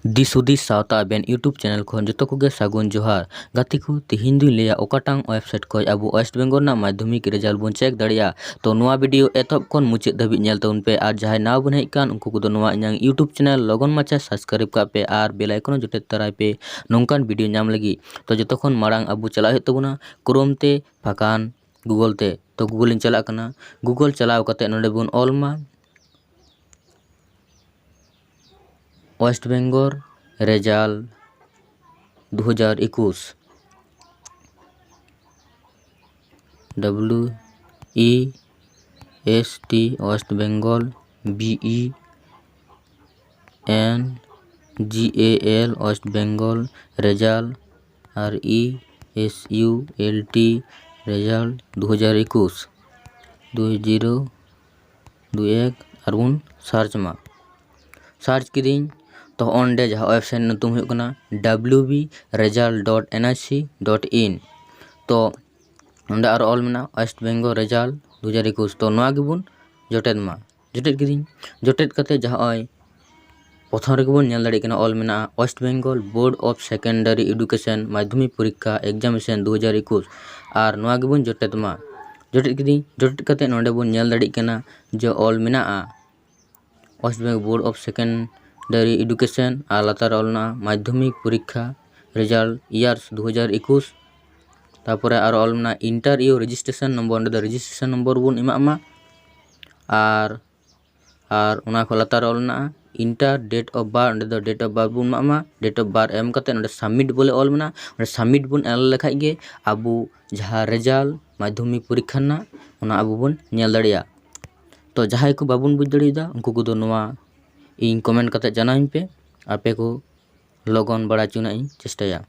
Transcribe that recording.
This Savata Ben YouTube channel खन जो को सागुन जोहार गाती को तिहिन दुई लेया ओकाटांग वेबसाइट खय अबो वेस्ट बेंगल ना माध्यमिक रिजल्ट बन चेक दाड़िया तो नोआ वीडियो एतब खन मुचाद धाबि नेल ताबुन पे आर जहाय नाव बन हेकान उनको को नोआ इᱧang यूट्यूब चैनल लगन माचा सब्सक्राइब का पे आर बेल आइकन जोटे तराय पे नोंकान वीडियो नाम लगी तो जो खन मारांग अबो चला हे तबुना क्रोम ते फाकान गूगल ते तो गूगल इन चला कना गूगल चलाव कते नोडे बुन ऑलमा west Bengal result 2021 WEST west Bengal BENGAL west Bengal result RESULT result 2021 2021 और बन सार्च मा सार्च किदिन तो ऑनडे जहाँ वेबसाइट नुतुम हुई कना wbresult.nic.in तो ऑनडे और ऑल मना वेस्ट बेंगल रिजल्ट 2021 तो नोआ गिबुन जोटेद मा जोटेद किदिन जोटेद कते जहाँ प्रथम रे गिबुन नेल दाड़ी कना ऑल मना West Bengal board of secondary education माध्यमिक परीक्षा एग्जामिनेशन 2021 और नोआ गिबुन जोटेद मा जोटेद किदिन जोटेद कते नोंडे बुन नेल दाड़ी कना जो ऑल मना West Bengal board of secondary education और लातार ऑलना माध्यमिक परीक्षा रिजल्ट इयर्स 2021 तारपरे और ऑलना इंटरव्यू रजिस्ट्रेशन नंबर अंडर रजिस्ट्रेशन नंबर बुन इमामा और उना को लातार ऑलना इंटर डेट ऑफ बर्थ अंडर डेट ऑफ बर्थ बुन इमामा डेट ऑफ बर्थ एम कते नोडे सबमिट बोले ऑल मना सबमिट बुन एल लेखाय गे अबु जहां रिजल्ट माध्यमिक परीक्षा ना उना अबु बुन नेल दाड़िया तो जहां को बाबुन बुझ दाड़िदा उनको को नोआ इन कमेंट कते जानाइन पे आपे को लगन बड़ा चुना इन चेष्टाया।